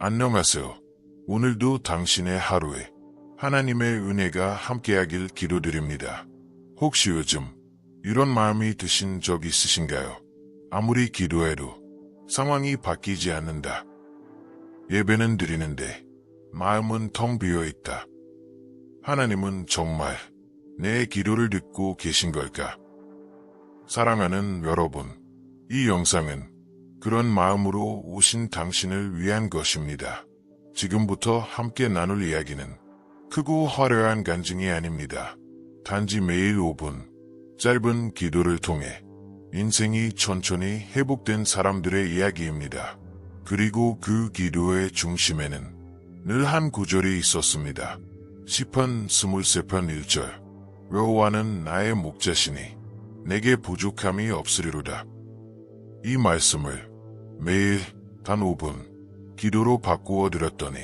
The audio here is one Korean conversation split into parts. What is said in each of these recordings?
안녕하세요. 오늘도 당신의 하루에 하나님의 은혜가 함께하길 기도드립니다. 혹시 요즘 이런 마음이 드신 적 있으신가요? 아무리 기도해도 상황이 바뀌지 않는다. 예배는 드리는데 마음은 텅 비어 있다. 하나님은 정말 내 기도를 듣고 계신 걸까? 사랑하는 여러분, 이 영상은 그런 마음으로 오신 당신을 위한 것입니다. 지금부터 함께 나눌 이야기는 크고 화려한 간증이 아닙니다. 단지 매일 5분, 짧은 기도를 통해 인생이 천천히 회복된 사람들의 이야기입니다. 그리고 그 기도의 중심에는 늘 한 구절이 있었습니다. 시편 23편 1절. 여호와는 나의 목자시니 내게 부족함이 없으리로다. 이 말씀을 매일 단 5분 기도로 바꾸어 드렸더니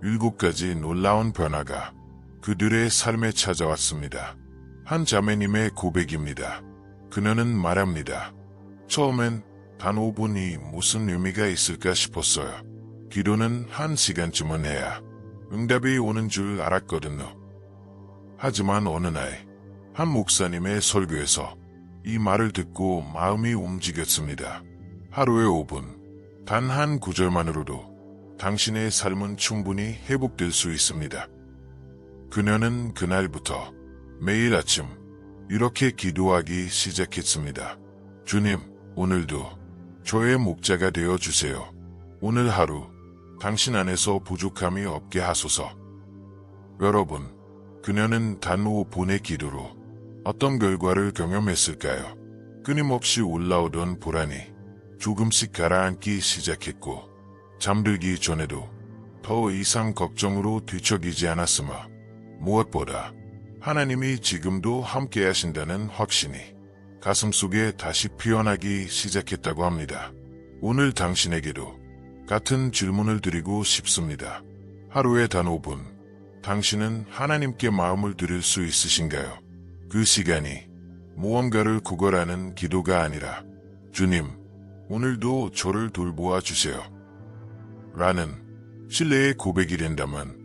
7가지 놀라운 변화가 그들의 삶에 찾아왔습니다. 한 자매님의 고백입니다. 그녀는 말합니다. 처음엔 단 5분이 무슨 의미가 있을까 싶었어요. 기도는 1시간쯤은 해야 응답이 오는 줄 알았거든요. 하지만 어느 날 한 목사님의 설교에서 이 말을 듣고 마음이 움직였습니다. 하루에 5분, 단 한 구절만으로도 당신의 삶은 충분히 회복될 수 있습니다. 그녀는 그날부터 매일 아침 이렇게 기도하기 시작했습니다. 주님, 오늘도 저의 목자가 되어주세요. 오늘 하루 당신 안에서 부족함이 없게 하소서. 여러분, 그녀는 단 5분의 기도로 어떤 결과를 경험했을까요? 끊임없이 올라오던 불안이 조금씩 가라앉기 시작했고 잠들기 전에도 더 이상 걱정으로 뒤척이지 않았으며 무엇보다 하나님이 지금도 함께 하신다는 확신이 가슴속에 다시 피어나기 시작했다고 합니다. 오늘 당신에게도 같은 질문을 드리고 싶습니다. 하루에 단 5분, 당신은 하나님께 마음을 드릴 수 있으신가요? 그 시간이 무언가를 구걸하는 기도가 아니라 주님, 오늘도 저를 돌보아 주세요. 라는 신뢰의 고백이 된다면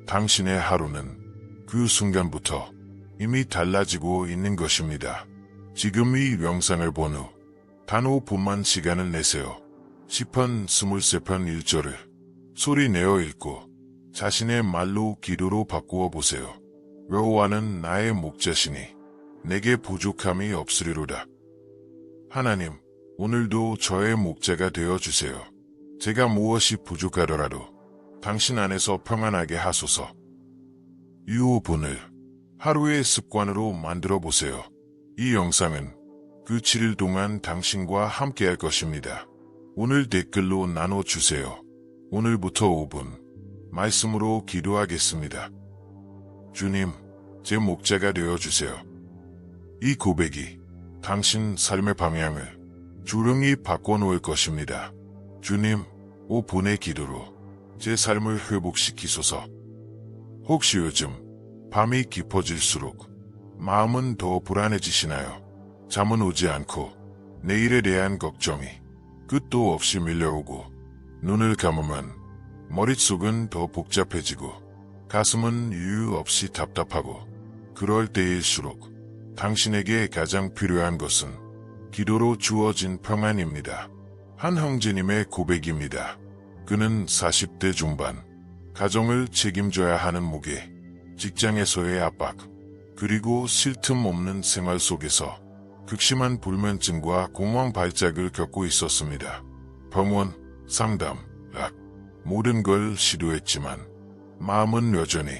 당신의 하루는 그 순간부터 이미 달라지고 있는 것입니다. 지금 이 영상을 본 후 단 5분만 시간을 내세요. 시편 23편 1절을 소리 내어 읽고 자신의 말로 기도로 바꾸어 보세요. 여호와는 나의 목자시니 내게 부족함이 없으리로다. 하나님, 오늘도 저의 목자가 되어주세요. 제가 무엇이 부족하더라도 당신 안에서 평안하게 하소서. 이 5분을 하루의 습관으로 만들어 보세요. 이 영상은 그 7일 동안 당신과 함께 할 것입니다. 오늘 댓글로 나눠주세요. 오늘부터 5분 말씀으로 기도하겠습니다. 주님, 제 목자가 되어주세요. 이 고백이 당신 삶의 방향을 조용히 바꿔놓을 것입니다. 주님, 5분의 기도로 제 삶을 회복시키소서. 혹시 요즘 밤이 깊어질수록 마음은 더 불안해지시나요? 잠은 오지 않고 내일에 대한 걱정이 끝도 없이 밀려오고 눈을 감으면 머릿속은 더 복잡해지고 가슴은 이유 없이 답답하고 그럴 때일수록 당신에게 가장 필요한 것은 기도로 주어진 평안입니다. 한 형제님의 고백입니다. 그는 40대 중반, 가정을 책임져야 하는 무게, 직장에서의 압박, 그리고 쉴 틈 없는 생활 속에서 극심한 불면증과 공황 발작을 겪고 있었습니다. 병원, 상담, 약, 모든 걸 시도했지만 마음은 여전히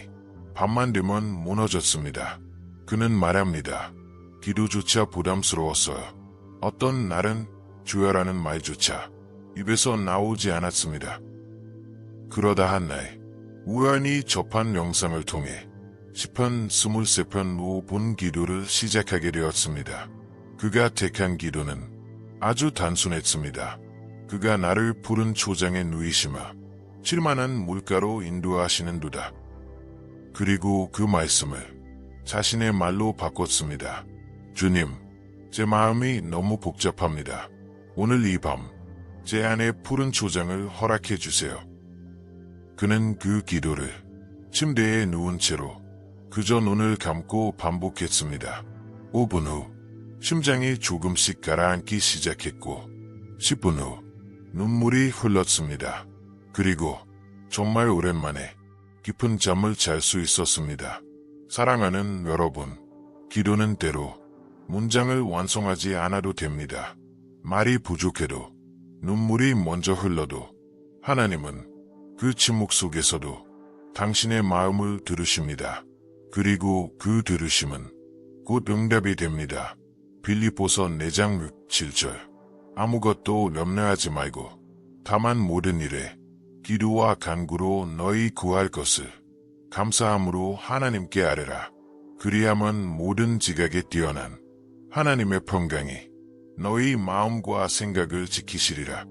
밤만 되면 무너졌습니다. 그는 말합니다. 기도조차 부담스러웠어요. 어떤 날은 주여라는 말조차 입에서 나오지 않았습니다. 그러다 한 날 우연히 접한 영상을 통해 시편 23편 5분 기도를 시작하게 되었습니다. 그가 택한 기도는 아주 단순했습니다. 그가 나를 푸른 초장에 누이시마 칠만한 물가로 인도하시는 도다. 그리고 그 말씀을 자신의 말로 바꿨습니다. 주님, 제 마음이 너무 복잡합니다. 오늘 이 밤 제 안에 푸른 초장을 허락해 주세요. 그는 그 기도를 침대에 누운 채로 그저 눈을 감고 반복했습니다. 5분 후 심장이 조금씩 가라앉기 시작했고 10분 후 눈물이 흘렀습니다. 그리고 정말 오랜만에 깊은 잠을 잘 수 있었습니다. 사랑하는 여러분, 기도는 때로 문장을 완성하지 않아도 됩니다. 말이 부족해도 눈물이 먼저 흘러도 하나님은 그 침묵 속에서도 당신의 마음을 들으십니다. 그리고 그 들으심은 곧 응답이 됩니다. 빌립보서 4장 7절. 아무것도 염려하지 말고 다만 모든 일에 기도와 간구로 너희 구할 것을 감사함으로 하나님께 아뢰라. 그리하면 모든 지각에 뛰어난 하나님의 평강이 너희 마음과 생각을 지키시리라.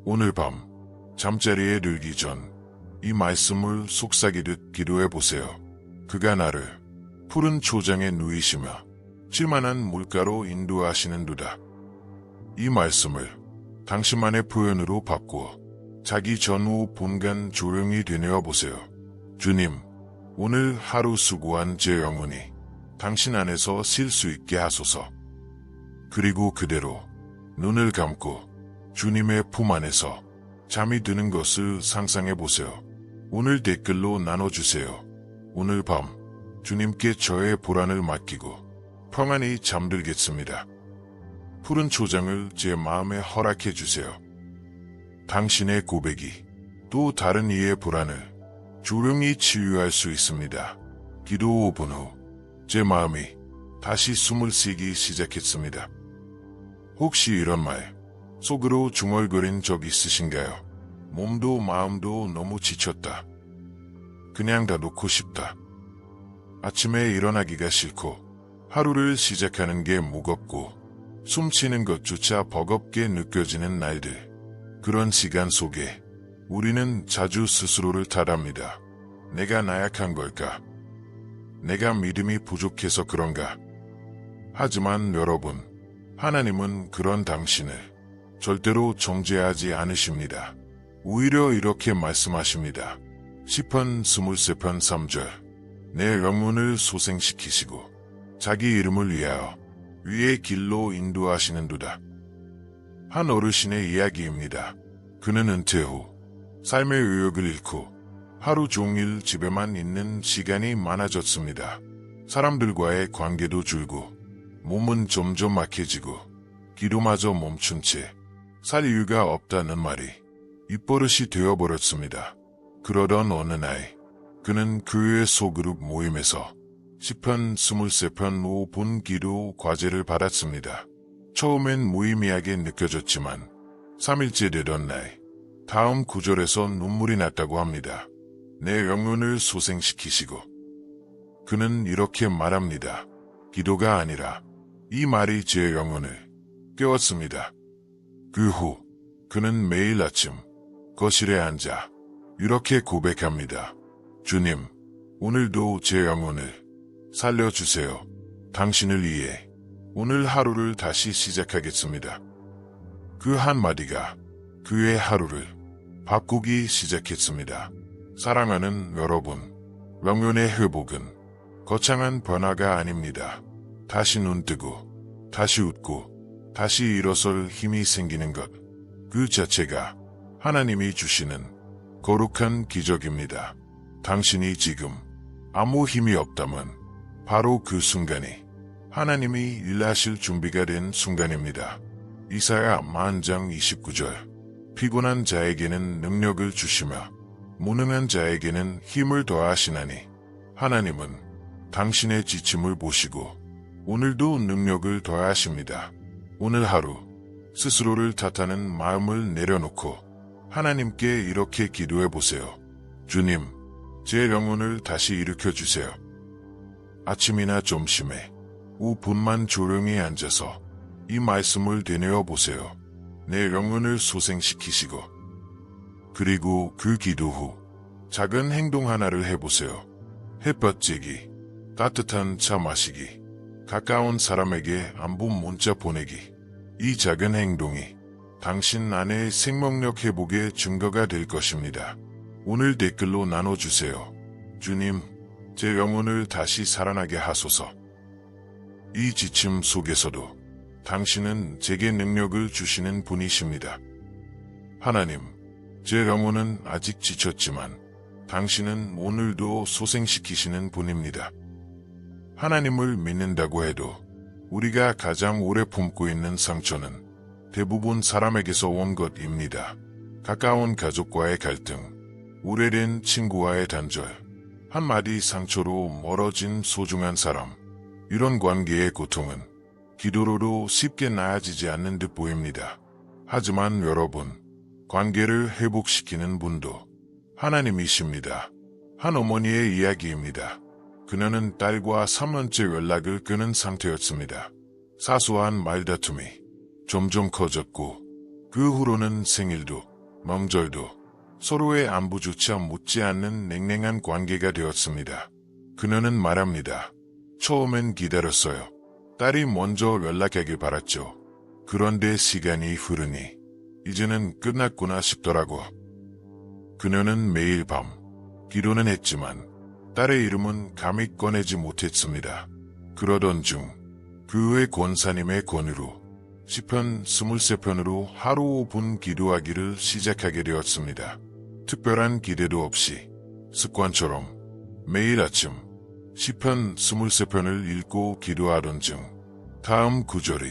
오늘 밤 잠자리에 들기 전 이 말씀을 속삭이듯 기도해 보세요. 그가 나를 푸른 초장에 누이시며 칠만한 물가로 인도하시는도다. 이 말씀을 당신만의 표현으로 바꾸어 자기 전후 본간 조용히 되뇌어 보세요. 주님, 오늘 하루 수고한 제 영혼이 당신 안에서 쉴 수 있게 하소서. 그리고 그대로 눈을 감고 주님의 품 안에서 잠이 드는 것을 상상해 보세요. 오늘 댓글로 나눠주세요. 오늘 밤 주님께 저의 불안을 맡기고 평안히 잠들겠습니다. 푸른 초장을 제 마음에 허락해 주세요. 당신의 고백이 또 다른 이의 불안을 조용히 치유할 수 있습니다. 기도 5분 후 제 마음이 다시 숨을 쉬기 시작했습니다. 혹시 이런 말 속으로 중얼거린 적 있으신가요? 몸도 마음도 너무 지쳤다. 그냥 다 놓고 싶다. 아침에 일어나기가 싫고 하루를 시작하는 게 무겁고 숨쉬는 것조차 버겁게 느껴지는 날들. 그런 시간 속에 우리는 자주 스스로를 탓합니다. 내가 나약한 걸까? 내가 믿음이 부족해서 그런가? 하지만 여러분, 하나님은 그런 당신을 절대로 정죄하지 않으십니다. 오히려 이렇게 말씀하십니다. 시편 23편 3절. 내 영혼을 소생시키시고 자기 이름을 위하여 위의 길로 인도하시는도다. 한 어르신의 이야기입니다. 그는 은퇴 후 삶의 의욕을 잃고 하루 종일 집에만 있는 시간이 많아졌습니다. 사람들과의 관계도 줄고 몸은 점점 약해지고 기도마저 멈춘 채 살 이유가 없다는 말이 입버릇이 되어버렸습니다. 그러던 어느 날 그는 교회 소그룹 모임에서 시편 23편 5분 기도 과제를 받았습니다. 처음엔 무의미하게 느껴졌지만 3일째 되던 날 다음 구절에서 눈물이 났다고 합니다. 내 영혼을 소생시키시고. 그는 이렇게 말합니다. 기도가 아니라 이 말이 제 영혼을 깨웠습니다. 그 후 그는 매일 아침 거실에 앉아 이렇게 고백합니다. 주님, 오늘도 제 영혼을 살려주세요. 당신을 위해 오늘 하루를 다시 시작하겠습니다. 그 한마디가 그의 하루를 바꾸기 시작했습니다. 사랑하는 여러분, 영혼의 회복은 거창한 변화가 아닙니다. 다시 눈 뜨고, 다시 웃고, 다시 일어설 힘이 생기는 것, 그 자체가 하나님이 주시는 거룩한 기적입니다. 당신이 지금 아무 힘이 없다면 바로 그 순간이 하나님이 일하실 준비가 된 순간입니다. 이사야 40장 29절. 피곤한 자에게는 능력을 주시며 무능한 자에게는 힘을 더하시나니 하나님은 당신의 지침을 보시고 오늘도 능력을 더하십니다. 오늘 하루 스스로를 탓하는 마음을 내려놓고 하나님께 이렇게 기도해 보세요. 주님, 제 영혼을 다시 일으켜 주세요. 아침이나 점심에 5분만 조용히 앉아서 이 말씀을 되뇌어 보세요. 내 영혼을 소생시키시고. 그리고 그 기도 후 작은 행동 하나를 해보세요. 햇볕 쬐기, 따뜻한 차 마시기, 가까운 사람에게 안부 문자 보내기. 이 작은 행동이 당신 안의 생명력 회복의 증거가 될 것입니다. 오늘 댓글로 나눠주세요. 주님, 제 영혼을 다시 살아나게 하소서. 이 지침 속에서도 당신은 제게 능력을 주시는 분이십니다. 하나님, 제 영혼은 아직 지쳤지만 당신은 오늘도 소생시키시는 분입니다. 하나님을 믿는다고 해도 우리가 가장 오래 품고 있는 상처는 대부분 사람에게서 온 것입니다. 가까운 가족과의 갈등, 오래된 친구와의 단절, 한마디 상처로 멀어진 소중한 사람, 이런 관계의 고통은 기도로도 쉽게 나아지지 않는 듯 보입니다. 하지만 여러분, 관계를 회복시키는 분도 하나님이십니다. 한 어머니의 이야기입니다. 그녀는 딸과 3년째 연락을 끊은 상태였습니다. 사소한 말다툼이 점점 커졌고 그 후로는 생일도 명절도 서로의 안부조차 묻지 않는 냉랭한 관계가 되었습니다. 그녀는 말합니다. 처음엔 기다렸어요. 딸이 먼저 연락하길 바랐죠. 그런데 시간이 흐르니 이제는 끝났구나 싶더라고. 그녀는 매일 밤 기도는 했지만 딸의 이름은 감히 꺼내지 못했습니다. 그러던 중 교회 권사님의 권유로 시편 23편으로 하루 5분 기도하기를 시작하게 되었습니다. 특별한 기대도 없이 습관처럼 매일 아침 시편 23편을 읽고 기도하던 중 다음 구절이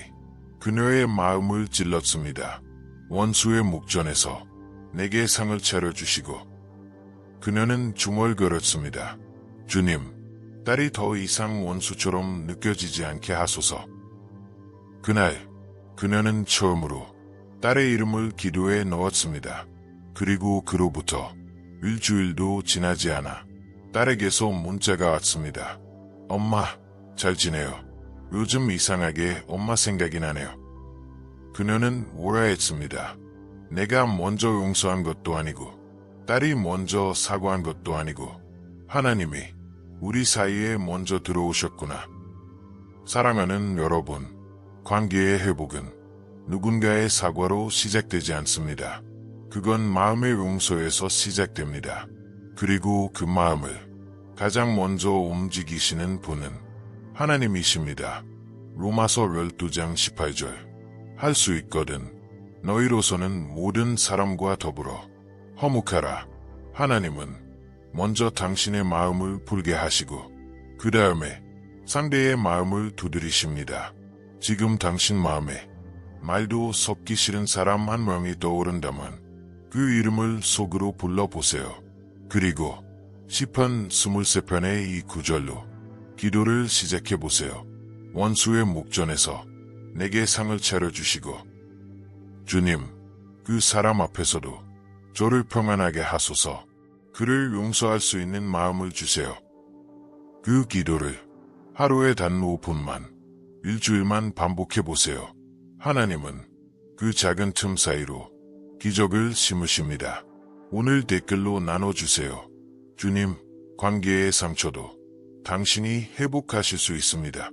그녀의 마음을 찔렀습니다. 원수의 목전에서 내게 상을 차려주시고. 그녀는 중얼거렸습니다. 주님, 딸이 더 이상 원수처럼 느껴지지 않게 하소서. 그날 그녀는 처음으로 딸의 이름을 기도에 넣었습니다. 그리고 그로부터 일주일도 지나지 않아 딸에게서 문자가 왔습니다. 엄마, 잘 지내요. 요즘 이상하게 엄마 생각이 나네요. 그녀는 오라했습니다. 내가 먼저 용서한 것도 아니고 딸이 먼저 사과한 것도 아니고 하나님이 우리 사이에 먼저 들어오셨구나. 사랑하는 여러분, 관계의 회복은 누군가의 사과로 시작되지 않습니다. 그건 마음의 용서에서 시작됩니다. 그리고 그 마음을 가장 먼저 움직이시는 분은 하나님이십니다. 로마서 12장 18절. 할 수 있거든 너희로서는 모든 사람과 더불어 화목하라. 하나님은 먼저 당신의 마음을 풀게 하시고 그 다음에 상대의 마음을 두드리십니다. 지금 당신 마음에 말도 섞기 싫은 사람 한 명이 떠오른다면 그 이름을 속으로 불러보세요. 그리고 시편 23편의 이 구절로 기도를 시작해보세요. 원수의 목전에서 내게 상을 차려주시고 주님, 그 사람 앞에서도 저를 평안하게 하소서. 그를 용서할 수 있는 마음을 주세요. 그 기도를 하루에 단 5분만, 일주일만 반복해보세요. 하나님은 그 작은 틈 사이로 기적을 심으십니다. 오늘 댓글로 나눠주세요. 주님, 관계의 상처도 당신이 회복하실 수 있습니다.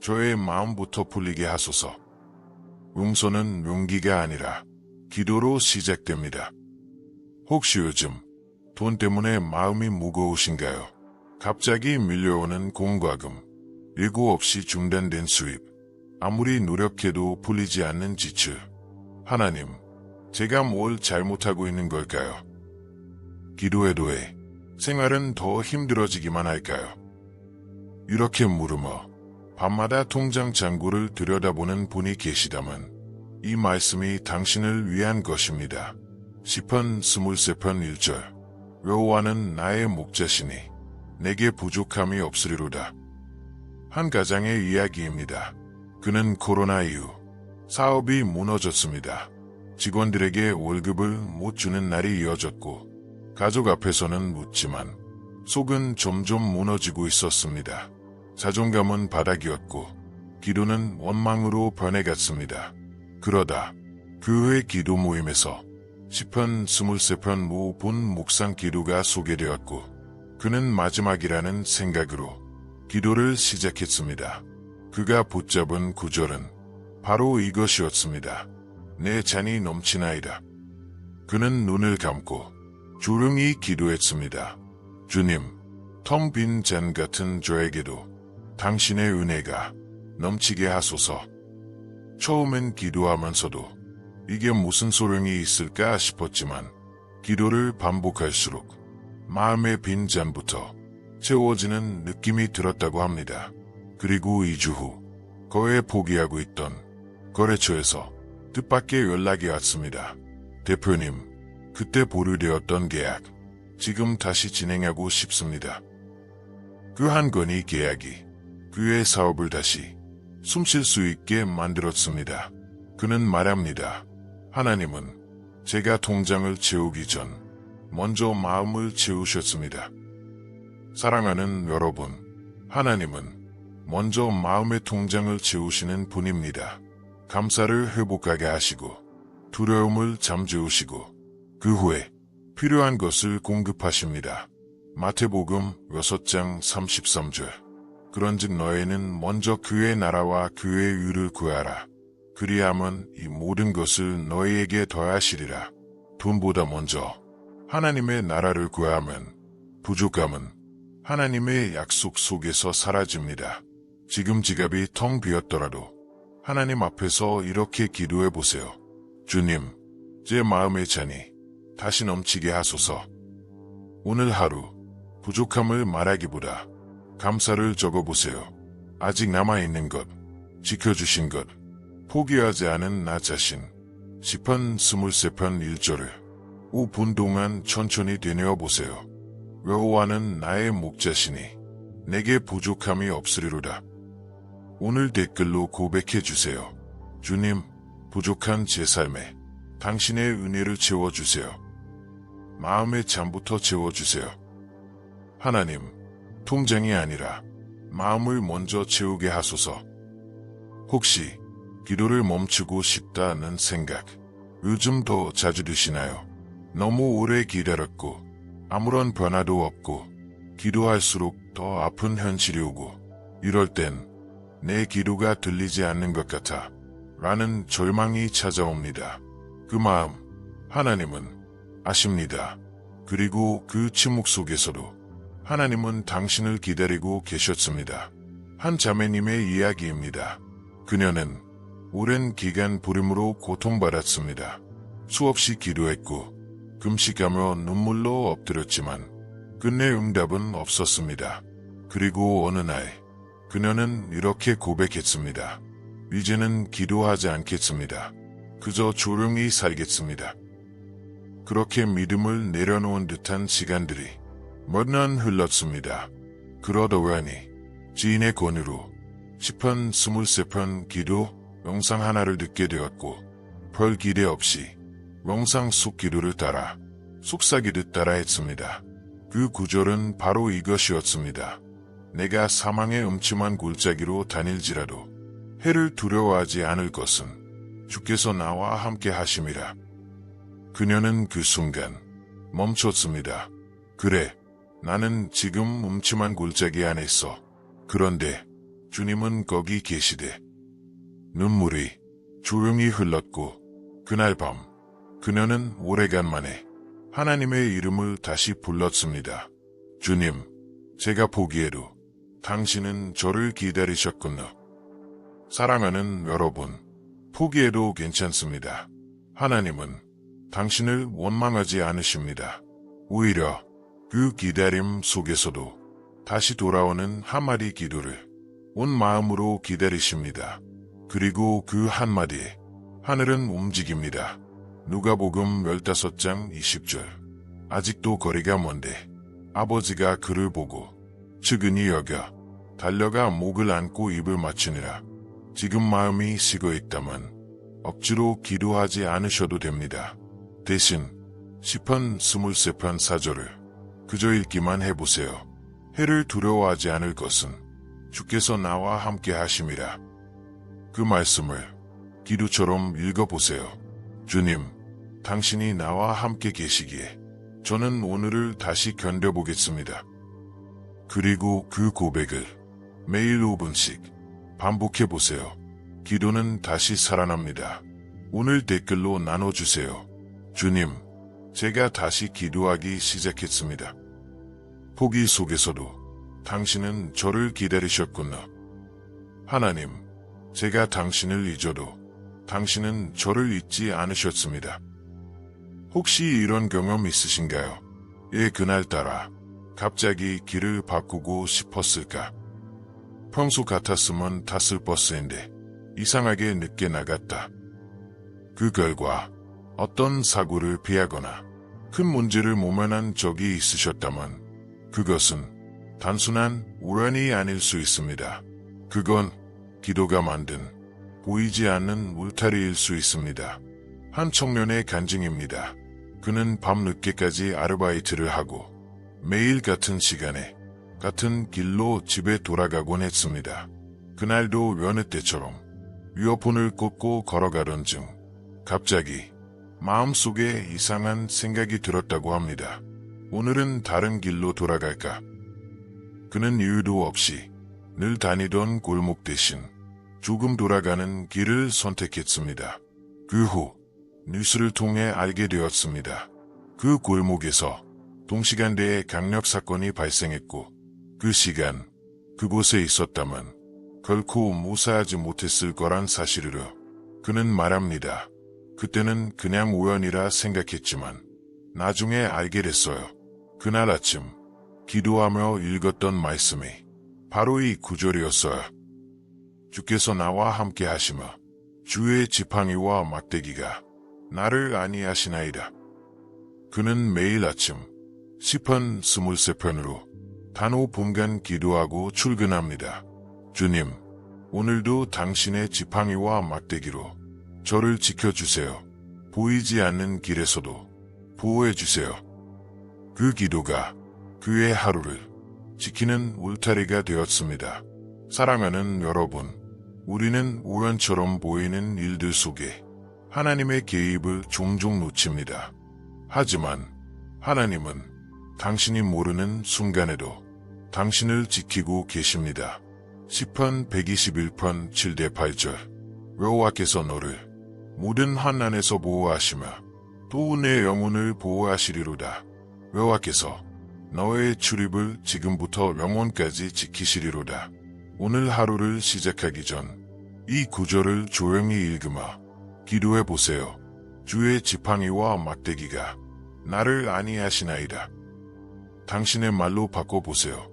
저의 마음부터 풀리게 하소서. 용서는 용기가 아니라 기도로 시작됩니다. 혹시 요즘 돈 때문에 마음이 무거우신가요? 갑자기 밀려오는 공과금, 예고 없이 중단된 수입, 아무리 노력해도 풀리지 않는 지출. 하나님, 제가 뭘 잘못하고 있는 걸까요? 기도해도 해. 생활은 더 힘들어지기만 할까요? 이렇게 물으며 밤마다 통장 잔고를 들여다보는 분이 계시다면 이 말씀이 당신을 위한 것입니다. 시편 23편 1절. 여호와는 나의 목자시니 내게 부족함이 없으리로다. 한 가장의 이야기입니다. 그는 코로나 이후 사업이 무너졌습니다. 직원들에게 월급을 못 주는 날이 이어졌고 가족 앞에서는 묻지만 속은 점점 무너지고 있었습니다. 자존감은 바닥이었고 기도는 원망으로 변해갔습니다. 그러다 교회 기도 모임에서 시편 23편 5분 묵상 기도가 소개되었고 그는 마지막이라는 생각으로 기도를 시작했습니다. 그가 붙잡은 구절은 바로 이것이었습니다. 내 잔이 넘치나이다. 그는 눈을 감고 조용히 기도했습니다. 주님, 텅 빈 잔 같은 저에게도 당신의 은혜가 넘치게 하소서. 처음엔 기도하면서도 이게 무슨 소용이 있을까 싶었지만 기도를 반복할수록 마음의 빈 잔부터 채워지는 느낌이 들었다고 합니다. 그리고 2주 후 거래 포기하고 있던 거래처에서 뜻밖의 연락이 왔습니다. 대표님, 그때 보류되었던 계약 지금 다시 진행하고 싶습니다. 그 한 건의 계약이 그의 사업을 다시 숨쉴 수 있게 만들었습니다. 그는 말합니다. 하나님은 제가 통장을 채우기 전 먼저 마음을 채우셨습니다. 사랑하는 여러분, 하나님은 먼저 마음의 통장을 채우시는 분입니다. 감사를 회복하게 하시고 두려움을 잠재우시고 그 후에 필요한 것을 공급하십니다. 마태복음 6장 33절. 그런즉 너희는 먼저 그의 나라와 그의 의를 구하라. 그리하면 이 모든 것을 너희에게 더하시리라. 돈보다 먼저 하나님의 나라를 구하면 부족함은 하나님의 약속 속에서 사라집니다. 지금 지갑이 텅 비었더라도 하나님 앞에서 이렇게 기도해 보세요. 주님, 제 마음의 잔이 다시 넘치게 하소서. 오늘 하루 부족함을 말하기보다 감사를 적어보세요. 아직 남아있는 것, 지켜주신 것, 포기하지 않은 나 자신. 시편 23편 1절을 5분 동안 천천히 되뇌어 보세요. 여호와는 나의 목자시니 내게 부족함이 없으리로다. 오늘 댓글로 고백해 주세요. 주님, 부족한 제 삶에 당신의 은혜를 채워주세요. 마음의 잠부터 채워주세요. 하나님, 통장이 아니라 마음을 먼저 채우게 하소서. 혹시 기도를 멈추고 싶다는 생각 요즘 더 자주 드시나요? 너무 오래 기다렸고 아무런 변화도 없고 기도할수록 더 아픈 현실이 오고 이럴 땐 내 기도가 들리지 않는 것 같아 라는 절망이 찾아옵니다. 그 마음 하나님은 아십니다. 그리고 그 침묵 속에서도 하나님은 당신을 기다리고 계셨습니다. 한 자매님의 이야기입니다. 그녀는 오랜 기간 불임으로 고통받았습니다. 수없이 기도했고 금식하며 눈물로 엎드렸지만 끝내 응답은 없었습니다. 그리고 어느 날 그녀는 이렇게 고백했습니다. 이제는 기도하지 않겠습니다. 그저 조용히 살겠습니다. 그렇게 믿음을 내려놓은 듯한 시간들이 몇 년 흘렀습니다. 그러다 보니 지인의 권유로 시편 23편 기도 영상 하나를 듣게 되었고 별 기대 없이 영상 속 기도를 따라 속삭이듯 따라했습니다. 그 구절은 바로 이것이었습니다. 내가 사망의 음침한 골짜기로 다닐지라도 해를 두려워하지 않을 것은 주께서 나와 함께 하심이라. 그녀는 그 순간 멈췄습니다. 그래, 나는 지금 음침한 골짜기 안에 있어. 그런데 주님은 거기 계시되. 눈물이 조용히 흘렀고 그날 밤 그녀는 오래간만에 하나님의 이름을 다시 불렀습니다. 주님, 제가 보기에도 당신은 저를 기다리셨군요. 사랑하는 여러분, 포기해도 괜찮습니다. 하나님은 당신을 원망하지 않으십니다. 오히려 그 기다림 속에서도 다시 돌아오는 한마디 기도를 온 마음으로 기다리십니다. 그리고 그 한마디에 하늘은 움직입니다. 누가복음 15장 20절. 아직도 거리가 먼데 아버지가 그를 보고 측은히 여겨 달려가 목을 안고 입을 맞추니라. 지금 마음이 식어 있다면 억지로 기도하지 않으셔도 됩니다. 대신 시편 23편 4절을 그저 읽기만 해보세요. 해를 두려워하지 않을 것은 주께서 나와 함께 하심이라. 그 말씀을 기도처럼 읽어보세요. 주님, 당신이 나와 함께 계시기에 저는 오늘을 다시 견뎌보겠습니다. 그리고 그 고백을 매일 5분씩 반복해보세요. 기도는 다시 살아납니다. 오늘 댓글로 나눠주세요. 주님, 제가 다시 기도하기 시작했습니다. 포기 속에서도 당신은 저를 기다리셨구나. 하나님, 제가 당신을 잊어도 당신은 저를 잊지 않으셨습니다. 혹시 이런 경험 있으신가요? 예, 그날따라 갑자기 길을 바꾸고 싶었을까? 평소 같았으면 탔을 버스인데 이상하게 늦게 나갔다. 그 결과 어떤 사고를 피하거나 큰 문제를 모면한 적이 있으셨다면 그것은 단순한 우연이 아닐 수 있습니다. 그건 기도가 만든 보이지 않는 울타리일 수 있습니다. 한 청년의 간증입니다. 그는 밤늦게까지 아르바이트를 하고 매일 같은 시간에 같은 길로 집에 돌아가곤 했습니다. 그날도 여느 때처럼 이어폰을 꽂고 걸어가던 중 갑자기 마음속에 이상한 생각이 들었다고 합니다. 오늘은 다른 길로 돌아갈까? 그는 이유도 없이 늘 다니던 골목 대신 조금 돌아가는 길을 선택했습니다. 그 후 뉴스를 통해 알게 되었습니다. 그 골목에서 동시간대에 강력 사건이 발생했고 그 시간 그곳에 있었다면 결코 무사하지 못했을 거란 사실으로 그는 말합니다. 그때는 그냥 우연이라 생각했지만 나중에 알게 됐어요. 그날 아침 기도하며 읽었던 말씀이 바로 이 구절이었어요. 주께서 나와 함께 하시며 주의 지팡이와 막대기가 나를 안위하시나이다. 그는 매일 아침 시편 23편으로 단호 분간 기도하고 출근합니다. 주님, 오늘도 당신의 지팡이와 막대기로 저를 지켜주세요. 보이지 않는 길에서도 보호해주세요. 그 기도가 그의 하루를 지키는 울타리가 되었습니다. 사랑하는 여러분, 우리는 우연처럼 보이는 일들 속에 하나님의 개입을 종종 놓칩니다. 하지만 하나님은 당신이 모르는 순간에도 당신을 지키고 계십니다. 시편 121편 7대 8절 여호와께서 너를 모든 환난에서 보호하시며 또 내 영혼을 보호하시리로다. 여호와께서 너의 출입을 지금부터 영혼까지 지키시리로다. 오늘 하루를 시작하기 전 이 구절을 조용히 읽으며 기도해 보세요. 주의 지팡이와 막대기가 나를 안위하시나이다. 당신의 말로 바꿔보세요.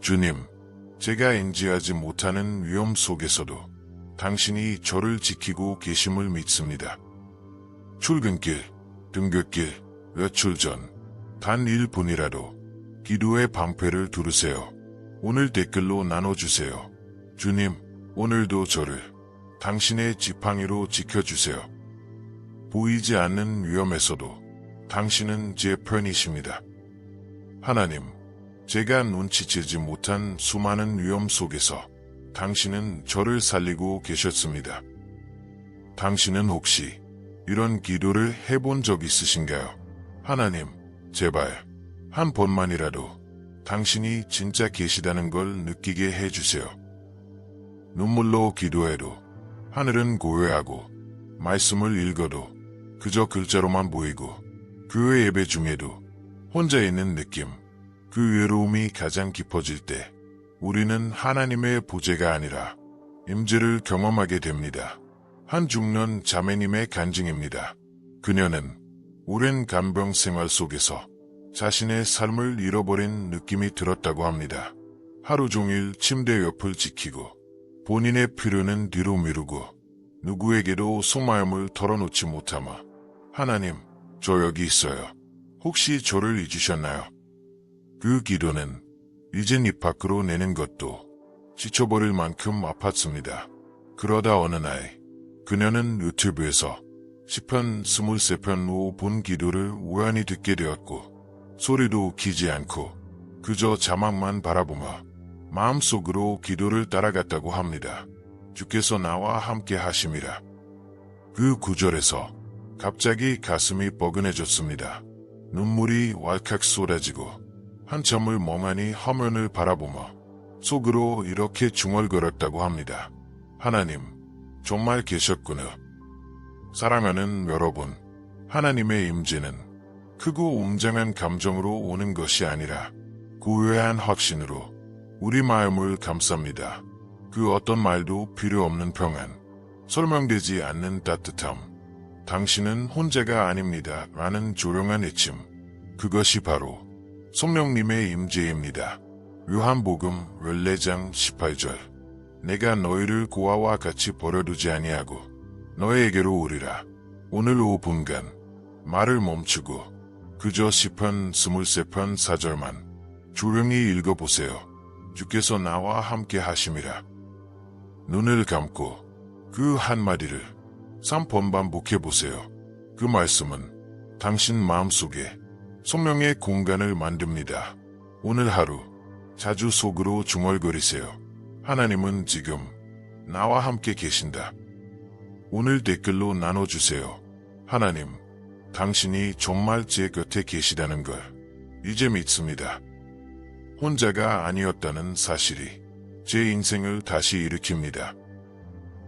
주님, 제가 인지하지 못하는 위험 속에서도 당신이 저를 지키고 계심을 믿습니다. 출근길, 등굣길, 외출 전 단 1분이라도 기도의 방패를 두르세요. 오늘 댓글로 나눠주세요. 주님, 오늘도 저를 당신의 지팡이로 지켜주세요. 보이지 않는 위험에서도 당신은 제 편이십니다. 하나님, 제가 눈치채지 못한 수많은 위험 속에서 당신은 저를 살리고 계셨습니다. 당신은 혹시 이런 기도를 해본 적 있으신가요? 하나님, 제발 한 번만이라도 당신이 진짜 계시다는 걸 느끼게 해주세요. 눈물로 기도해도 하늘은 고요하고 말씀을 읽어도 그저 글자로만 보이고 교회 예배 중에도 혼자 있는 느낌, 그 외로움이 가장 깊어질 때 우리는 하나님의 보좌가 아니라 임재를 경험하게 됩니다. 한 중년 자매님의 간증입니다. 그녀는 오랜 간병 생활 속에서 자신의 삶을 잃어버린 느낌이 들었다고 합니다. 하루 종일 침대 옆을 지키고 본인의 필요는 뒤로 미루고 누구에게도 속마음을 털어놓지 못하며 하나님, 저 여기 있어요. 혹시 저를 잊으셨나요? 그 기도는 이젠 입 밖으로 내는 것도 지쳐버릴 만큼 아팠습니다. 그러다 어느 날 그녀는 유튜브에서 시편 23편 후 본 기도를 우연히 듣게 되었고 소리도 키지 않고 그저 자막만 바라보며 마음속으로 기도를 따라갔다고 합니다. 주께서 나와 함께 하심이라. 그 구절에서 갑자기 가슴이 뻐근해졌습니다. 눈물이 왈칵 쏟아지고 한참을 멍하니 화면을 바라보며 속으로 이렇게 중얼거렸다고 합니다. 하나님, 정말 계셨구나. 사랑하는 여러분, 하나님의 임재는 크고 웅장한 감정으로 오는 것이 아니라 고요한 확신으로 우리 마음을 감쌉니다. 그 어떤 말도 필요 없는 평안, 설명되지 않는 따뜻함. 당신은 혼자가 아닙니다. 라는 조용한 외침. 그것이 바로 성령님의 임재입니다. 요한복음 14장 18절. 내가 너희를 고아와 같이 버려두지 아니하고 너희에게로 오리라. 오늘 5분간 말을 멈추고 그저 시편 23편 4절만 조용히 읽어보세요. 주께서 나와 함께 하심이라. 눈을 감고 그 한마디를 3번 반복해보세요. 그 말씀은 당신 마음속에 성령의 공간을 만듭니다. 오늘 하루 자주 속으로 중얼거리세요. 하나님은 지금 나와 함께 계신다. 오늘 댓글로 나눠주세요. 하나님, 당신이 정말 제 곁에 계시다는 걸 이제 믿습니다. 혼자가 아니었다는 사실이 제 인생을 다시 일으킵니다.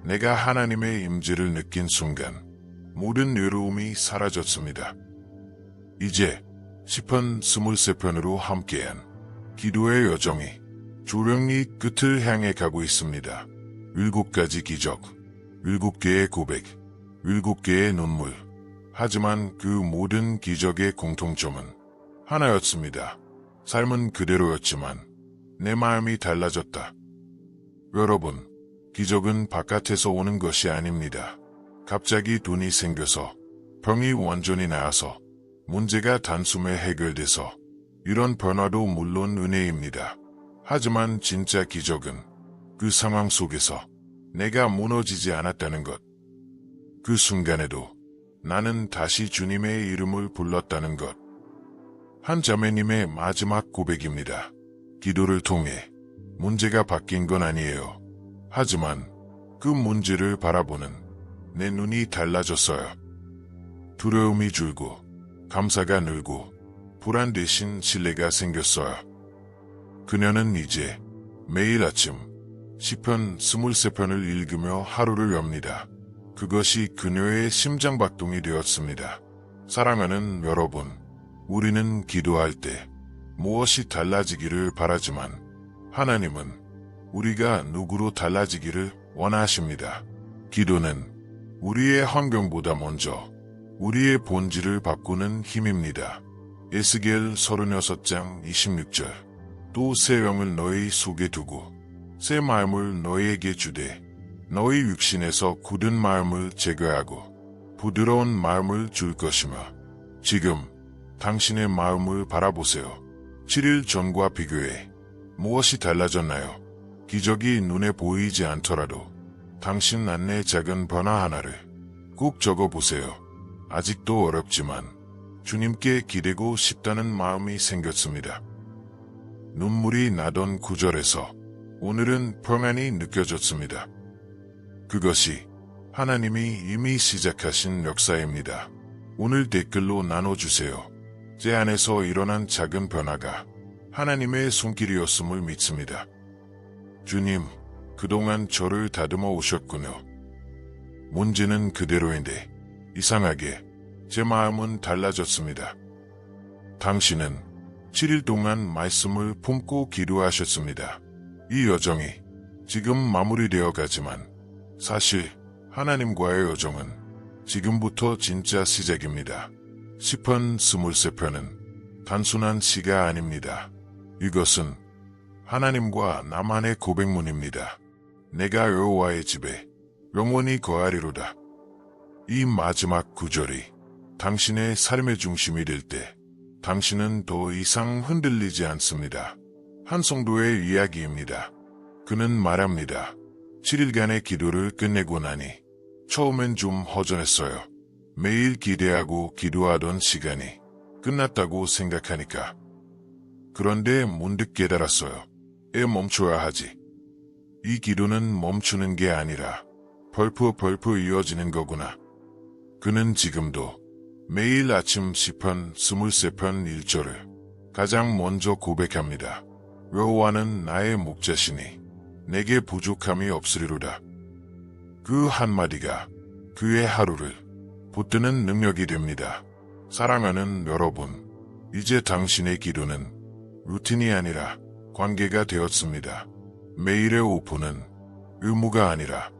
내가 하나님의 임재를 느낀 순간 모든 외로움이 사라졌습니다. 이제 시편 23편으로 함께한 기도의 여정이 조용히 끝을 향해 가고 있습니다. 7가지 기적, 7개의 고백, 7개의 눈물. 하지만 그 모든 기적의 공통점은 하나였습니다. 삶은 그대로였지만 내 마음이 달라졌다. 여러분, 기적은 바깥에서 오는 것이 아닙니다. 갑자기 돈이 생겨서, 병이 완전히 나아서, 문제가 단숨에 해결돼서 이런 변화도 물론 은혜입니다. 하지만 진짜 기적은 그 상황 속에서 내가 무너지지 않았다는 것. 그 순간에도 나는 다시 주님의 이름을 불렀다는 것. 한 자매님의 마지막 고백입니다. 기도를 통해 문제가 바뀐 건 아니에요. 하지만 그 문제를 바라보는 내 눈이 달라졌어요. 두려움이 줄고 감사가 늘고 불안 대신 신뢰가 생겼어요. 그녀는 이제 매일 아침 시편 23편을 읽으며 하루를 엽니다. 그것이 그녀의 심장박동이 되었습니다. 사랑하는 여러분, 우리는 기도할 때 무엇이 달라지기를 바라지만 하나님은 우리가 누구로 달라지기를 원하십니다. 기도는 우리의 환경보다 먼저 우리의 본질을 바꾸는 힘입니다. 에스겔 36장 26절. 또 새 영을 너희 속에 두고 새 마음을 너희에게 주되 너희 육신에서 굳은 마음을 제거하고 부드러운 마음을 줄 것이며. 지금 당신의 마음을 바라보세요. 7일 전과 비교해 무엇이 달라졌나요? 기적이 눈에 보이지 않더라도 당신 안내 작은 변화 하나를 꼭 적어보세요. 아직도 어렵지만 주님께 기대고 싶다는 마음이 생겼습니다. 눈물이 나던 구절에서 오늘은 평안이 느껴졌습니다. 그것이 하나님이 이미 시작하신 역사입니다. 오늘 댓글로 나눠주세요. 제 안에서 일어난 작은 변화가 하나님의 손길이었음을 믿습니다. 주님, 그동안 저를 다듬어 오셨군요. 문제는 그대로인데 이상하게 제 마음은 달라졌습니다. 당신은 7일 동안 말씀을 품고 기도하셨습니다. 이 여정이 지금 마무리되어 가지만 사실 하나님과의 여정은 지금부터 진짜 시작입니다. 시편 23편은 단순한 시가 아닙니다. 이것은 하나님과 나만의 고백문입니다. 내가 여호와의 집에 영원히 거하리로다. 이 마지막 구절이 당신의 삶의 중심이 될 때 당신은 더 이상 흔들리지 않습니다. 한 성도의 이야기입니다. 그는 말합니다. 7일간의 기도를 끝내고 나니 처음엔 좀 허전했어요. 매일 기대하고 기도하던 시간이 끝났다고 생각하니까. 그런데 문득 깨달았어요. 멈춰야 하지. 이 기도는 멈추는 게 아니라 벌프 이어지는 거구나. 그는 지금도 매일 아침 시편 23편 1절을 가장 먼저 고백합니다. 여호와는 나의 목자시니 내게 부족함이 없으리로다. 그 한마디가 그의 하루를 붙드는 능력이 됩니다. 사랑하는 여러분, 이제 당신의 기도는 루틴이 아니라 관계가 되었습니다. 매일의 오픈은 의무가 아니라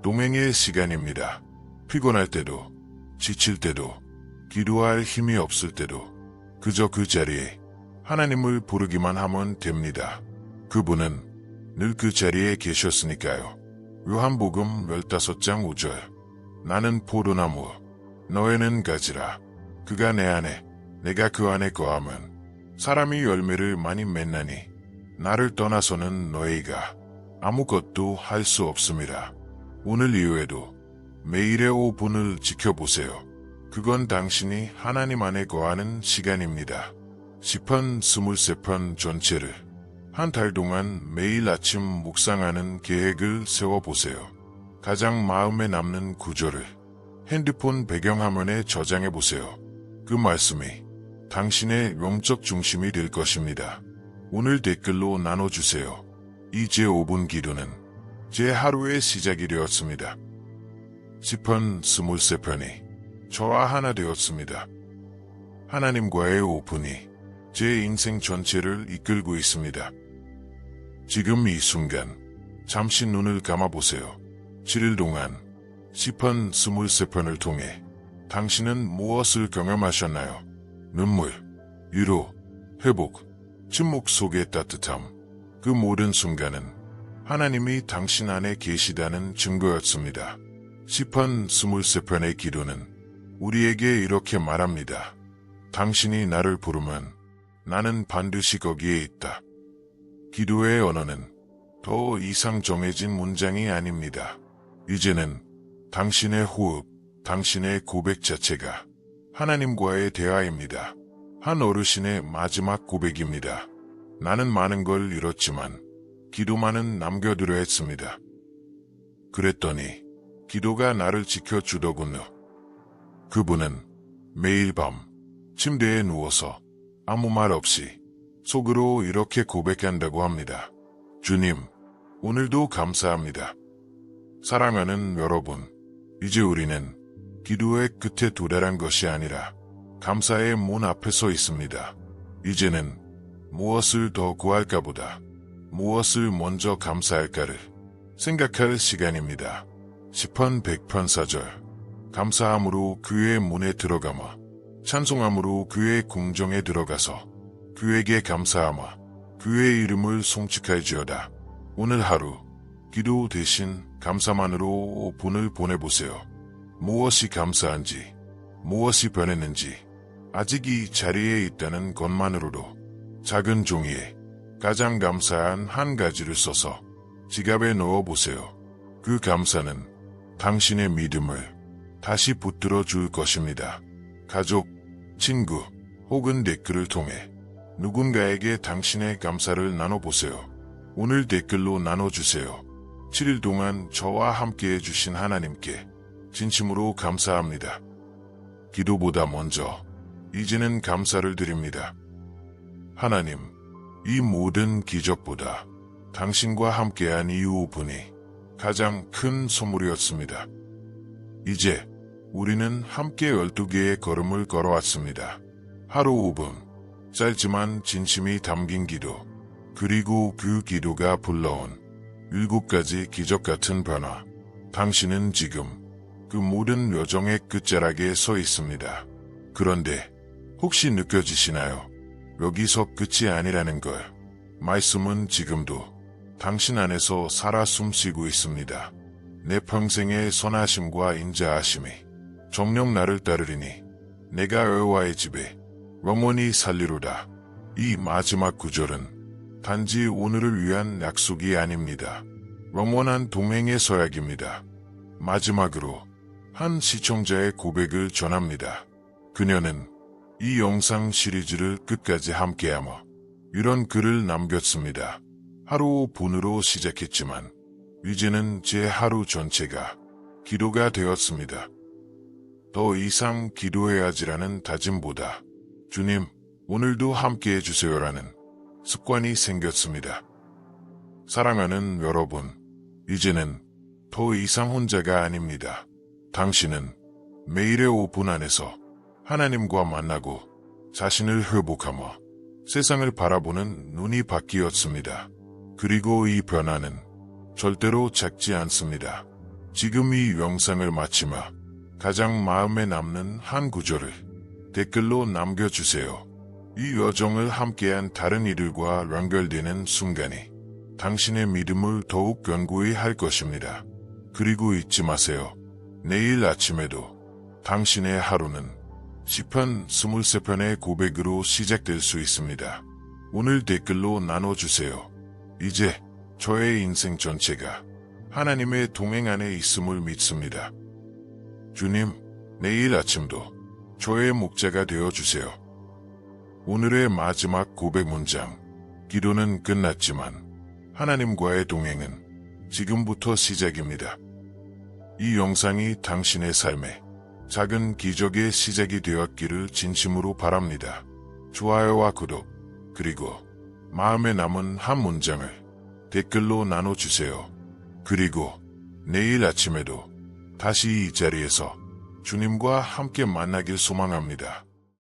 동행의 시간입니다. 피곤할 때도, 지칠 때도, 기도할 힘이 없을 때도 그저 그 자리에 하나님을 부르기만 하면 됩니다. 그분은 늘 그 자리에 계셨으니까요. 요한복음 15장 5절. 나는 포도나무, 너희는 가지라. 그가 내 안에, 내가 그 안에 거하면 사람이 열매를 많이 맺나니 나를 떠나서는 너희가 아무것도 할 수 없습니다. 오늘 이후에도 매일의 5분을 지켜보세요. 그건 당신이 하나님 안에 거하는 시간입니다. 시편 23편 전체를 한 달 동안 매일 아침 묵상하는 계획을 세워보세요. 가장 마음에 남는 구절을 핸드폰 배경화면에 저장해보세요. 그 말씀이 당신의 영적 중심이 될 것입니다. 오늘 댓글로 나눠주세요. 이제 5분 기도는 제 하루의 시작이 되었습니다. 시편 23편이 저와 하나 되었습니다. 하나님과의 5분이 제 인생 전체를 이끌고 있습니다. 지금 이 순간 잠시 눈을 감아보세요. 7일 동안 시편 23편을 통해 당신은 무엇을 경험하셨나요? 눈물, 위로, 회복, 침묵 속의 따뜻함. 그 모든 순간은 하나님이 당신 안에 계시다는 증거였습니다. 시편 23편의 기도는 우리에게 이렇게 말합니다. 당신이 나를 부르면 나는 반드시 거기에 있다. 기도의 언어는 더 이상 정해진 문장이 아닙니다. 이제는 당신의 호흡, 당신의 고백 자체가 하나님과의 대화입니다. 한 어르신의 마지막 고백입니다. 나는 많은 걸 잃었지만 기도만은 남겨두려 했습니다. 그랬더니 기도가 나를 지켜주더군요. 그분은 매일 밤 침대에 누워서 아무 말 없이 속으로 이렇게 고백한다고 합니다. 주님, 오늘도 감사합니다. 사랑하는 여러분, 이제 우리는 기도의 끝에 도달한 것이 아니라 감사의 문 앞에 서 있습니다. 이제는 무엇을 더 구할까 보다 무엇을 먼저 감사할까를 생각할 시간입니다. 시편 100편 4절. 감사함으로 그의 문에 들어가마 찬송함으로 그의 궁정에 들어가서 그에게 감사하마 그의 이름을 송축할지어다. 오늘 하루 기도 대신 감사만으로 5분을 보내보세요. 무엇이 감사한지, 무엇이 변했는지, 아직 이 자리에 있다는 것만으로도 작은 종이에 가장 감사한 한 가지를 써서 지갑에 넣어보세요. 그 감사는 당신의 믿음을 다시 붙들어 줄 것입니다. 가족, 친구 혹은 댓글을 통해 누군가에게 당신의 감사를 나눠보세요. 오늘 댓글로 나눠주세요. 7일 동안 저와 함께 해주신 하나님께 진심으로 감사합니다. 기도보다 먼저 이제는 감사를 드립니다. 하나님, 이 모든 기적보다 당신과 함께한 이 5분이 가장 큰 선물이었습니다. 이제 우리는 함께 12개의 걸음을 걸어왔습니다. 하루 5분, 짧지만 진심이 담긴 기도, 그리고 그 기도가 불러온 7가지 기적 같은 변화. 당신은 지금 그 모든 여정의 끝자락에 서 있습니다. 그런데 혹시 느껴지시나요? 여기서 끝이 아니라는 걸. 말씀은 지금도 당신 안에서 살아 숨쉬고 있습니다. 내 평생의 선하심과 인자하심이 정녕 나를 따르리니 내가 여호와의 집에 영원히 살리로다. 이 마지막 구절은 단지 오늘을 위한 약속이 아닙니다. 영원한 동행의 서약입니다. 마지막으로 한 시청자의 고백을 전합니다. 그녀는 이 영상 시리즈를 끝까지 함께하며 이런 글을 남겼습니다. 하루 5분으로 시작했지만 이제는 제 하루 전체가 기도가 되었습니다. 더 이상 기도해야지라는 다짐보다 주님, 오늘도 함께 해주세요라는 습관이 생겼습니다. 사랑하는 여러분, 이제는 더 이상 혼자가 아닙니다. 당신은 매일의 5분 안에서 하나님과 만나고 자신을 회복하며 세상을 바라보는 눈이 바뀌었습니다. 그리고 이 변화는 절대로 작지 않습니다. 지금 이 영상을 마치며 가장 마음에 남는 한 구절을 댓글로 남겨주세요. 이 여정을 함께한 다른 이들과 연결되는 순간이 당신의 믿음을 더욱 견고히 할 것입니다. 그리고 잊지 마세요. 내일 아침에도 당신의 하루는 시편 23편의 고백으로 시작될 수 있습니다. 오늘 댓글로 나눠주세요. 이제 저의 인생 전체가 하나님의 동행 안에 있음을 믿습니다. 주님, 내일 아침도 저의 목자가 되어주세요. 오늘의 마지막 고백 문장. 기도는 끝났지만 하나님과의 동행은 지금부터 시작입니다. 이 영상이 당신의 삶에 작은 기적의 시작이 되었기를 진심으로 바랍니다. 좋아요와 구독, 그리고 마음에 남은 한 문장을 댓글로 나눠주세요. 그리고 내일 아침에도 다시 이 자리에서 주님과 함께 만나길 소망합니다.